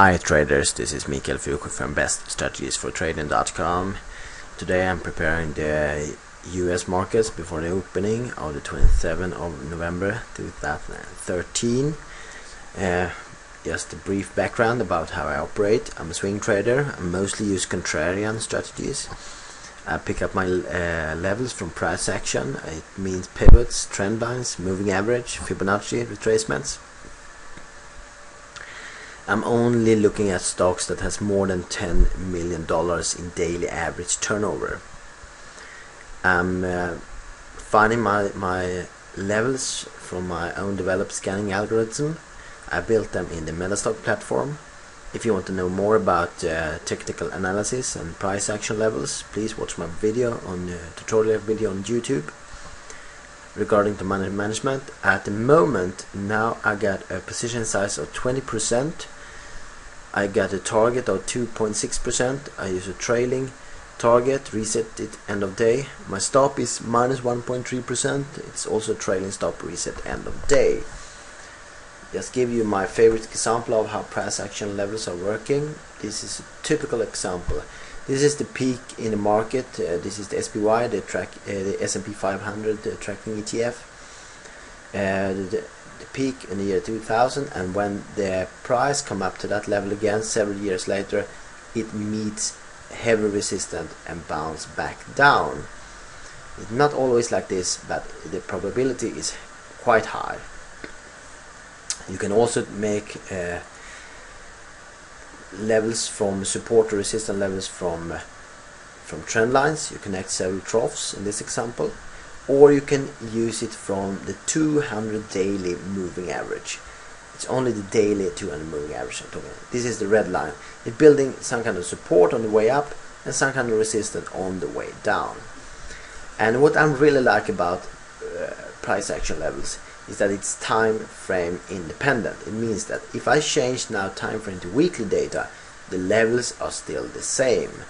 Hi traders, this is Mikael Fuku from beststrategiesfortrading.com. Today I'm preparing the US markets before the opening of the 27th of November 2013. Just a brief background about how I operate. I'm a swing trader. I mostly use Contrarian strategies. I pick up my levels from price action. It means pivots, trend lines, moving average, Fibonacci retracements. I'm only looking at stocks that has more than $10 million in daily average turnover. I'm finding my levels from my own developed scanning algorithm. I built them in the Metastock platform. If you want to know more about technical analysis and price action levels, please watch my video on tutorial video on YouTube. Regarding to money management, at the moment now I got a position size of 20%. I got a target of 2.6%. I use a trailing target, reset it end of day. My stop is minus 1.3%. It's also a trailing stop, reset end of day. Just give you my favorite example of how price action levels are working. This is a typical example. This is the peak in the market. This is the SPY, the S&P 500 tracking ETF. The peak in the year 2000, and when the price come up to that level again several years later, it meets heavy resistance and bounce back down. It's not always like this, but the probability is quite high. You can also make levels from support or resistance levels from trend lines. You connect several troughs in this example, or you can use it from the 200 daily moving average. It's only the daily 200 moving average I'm talking about. This is the red line. It's building some kind of support on the way up and some kind of resistance on the way down. And what I really like about price action levels is that it's time frame independent. It means that if I change now time frame to weekly data, the levels are still the same.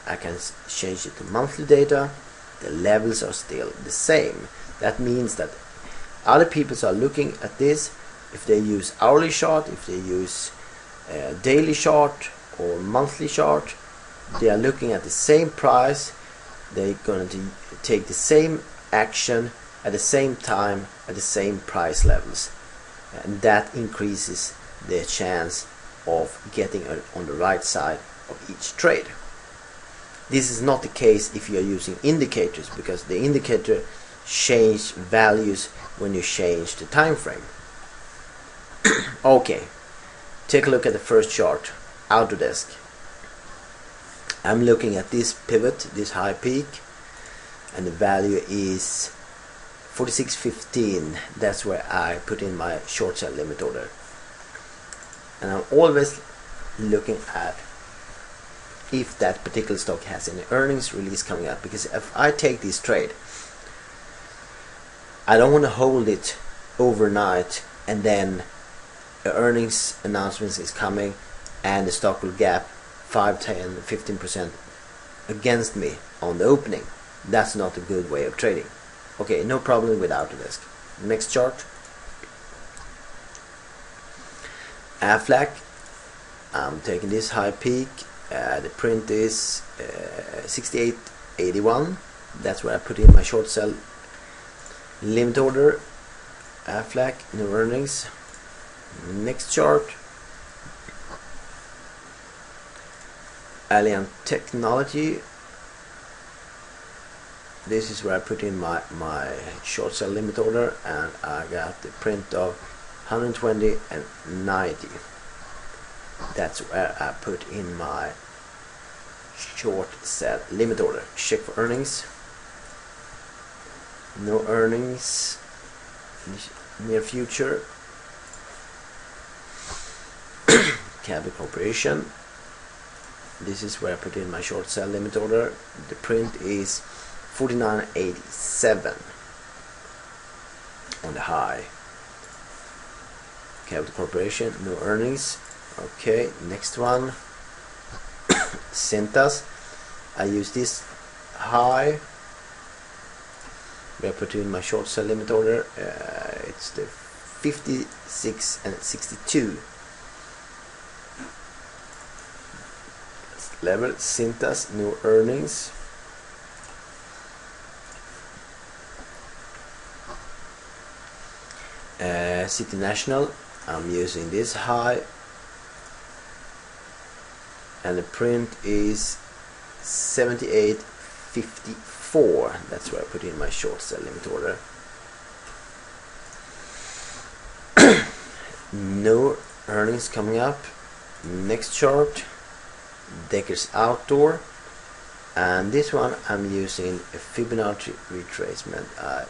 I can change it to monthly data, the levels are still the same. That means that other people are looking at this. If they use hourly chart, if they use daily chart or monthly chart, they are looking at the same price. They're going to take the same action at the same time at the same price levels, and that increases the chance of getting on the right side of each trade. This is not the case if you are using indicators, because the indicator change values when you change the time frame. Okay, take a look at the first chart, Autodesk. I'm looking at this pivot, this high peak, and the value is 46.15. That's where I put in my short sell limit order. And I'm always looking at if that particular stock has any earnings release coming up, because if I take this trade, I don't want to hold it overnight and then the earnings announcements is coming and the stock will gap 5, 10, 15% against me on the opening. That's not a good way of trading. Okay, no problem with Autodesk. Next chart, Aflac. I'm taking this high peak. The print is 68.81. That's where I put in my short sell limit order. Aflac, no earnings. Next chart, Alien Technology. This is where I put in my short sell limit order, and I got the print of 120 and 90. That's where I put in my short sell limit order. Check for earnings. No earnings near future. Cabot Corporation. This is where I put in my short sell limit order. The print is 49.87 on the high. Capital Corporation, no earnings. Okay, next one. Cintas. I use this high where I put in my short sell limit order. It's the 56 and 62. level. Cintas, no earnings. City National, I'm using this high, and the print is 78.54. That's where I put in my short sell limit order. No earnings coming up. Next chart, Decker's Outdoor, and this one I'm using a Fibonacci retracement. I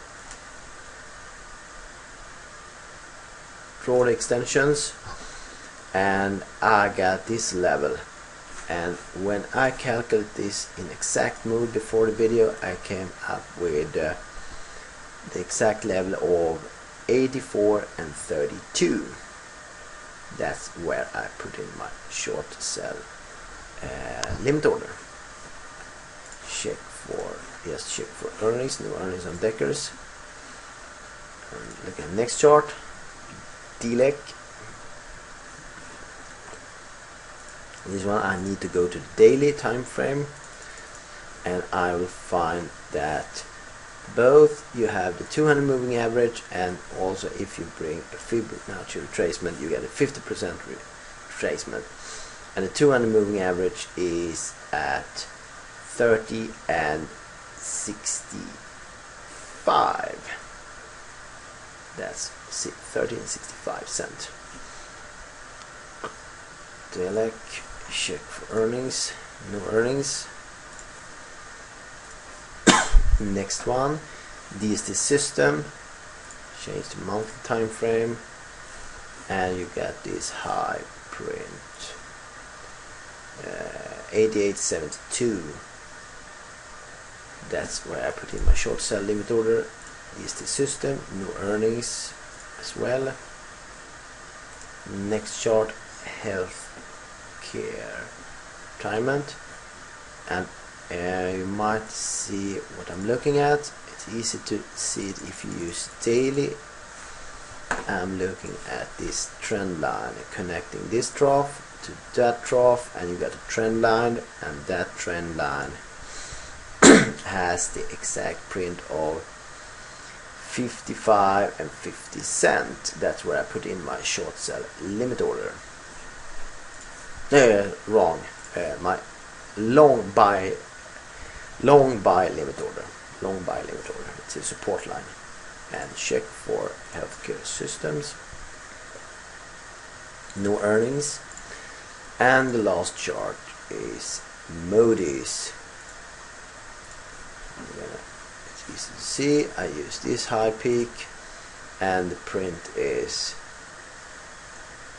draw the extensions and I got this level, and when I calculate this in exact mode before the video, I came up with the exact level of 84 and 32. That's where I put in my short sell limit order. Check for earnings. No earnings on Deckers. Look at the next chart. DLEC. This one I need to go to the daily time frame, and I will find that both you have the 200 moving average, and also if you bring a Fibonacci retracement you get a 50% retracement, and the 200 moving average is at 30 and 65. That's 30 and 65 cents. DLEC, check for earnings. No earnings. Next one, DST system, change the monthly time frame, and you get this high print, 88.72. That's where I put in my short sell limit order. DST system, no earnings as well. Next chart, healthcare retirement, and you might see what I'm looking at. It's easy to see it if you use daily. I'm looking at this trend line, connecting this trough to that trough, and you got a trend line, and that trend line has the exact print of 55 and 50 cents. That's where I put in my short sell limit order. Wrong. My long buy limit order. It's a support line. And check for healthcare systems. No earnings. And the last chart is Moody's. It's easy to see. I use this high peak, and the print is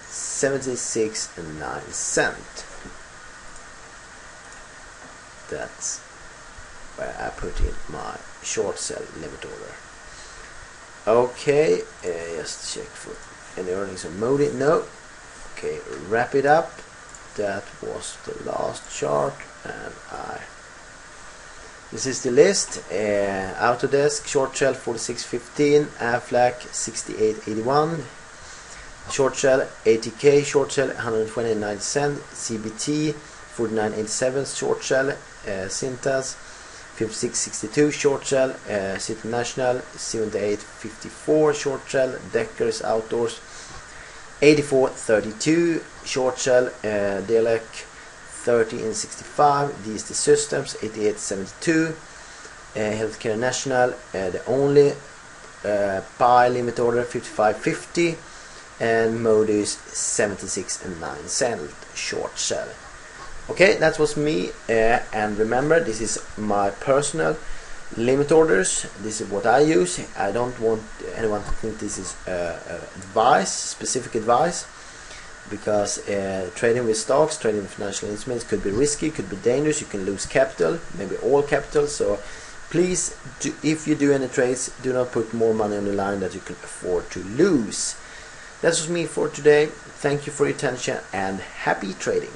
76 and 9 cents. That's where I put in my short sell limit order. Okay, just check for any earnings on Modi. No. Okay, wrap it up. That was the last chart, and this is the list. Autodesk short sell 46.15, Aflac 68.81, short sell 80k, short sell 120.90 cents, CBT 49.87, short sell Cintas 56.62, short sell City National 78.54, short sell Deckers Outdoors 84.32, short sell DLEC 30.65, DST Systems 88.72, Healthcare National the only buy limit order 55.50, and Moody's 76 and 9 cent short sell. Okay, that was me, and remember, this is my personal limit orders. This is what I use. I don't want anyone to think this is specific advice, because trading with stocks, trading with financial instruments could be risky, could be dangerous. You can lose capital, maybe all capital. So please, if you do any trades, do not put more money on the line that you can afford to lose. That was me for today. Thank you for your attention, and happy trading.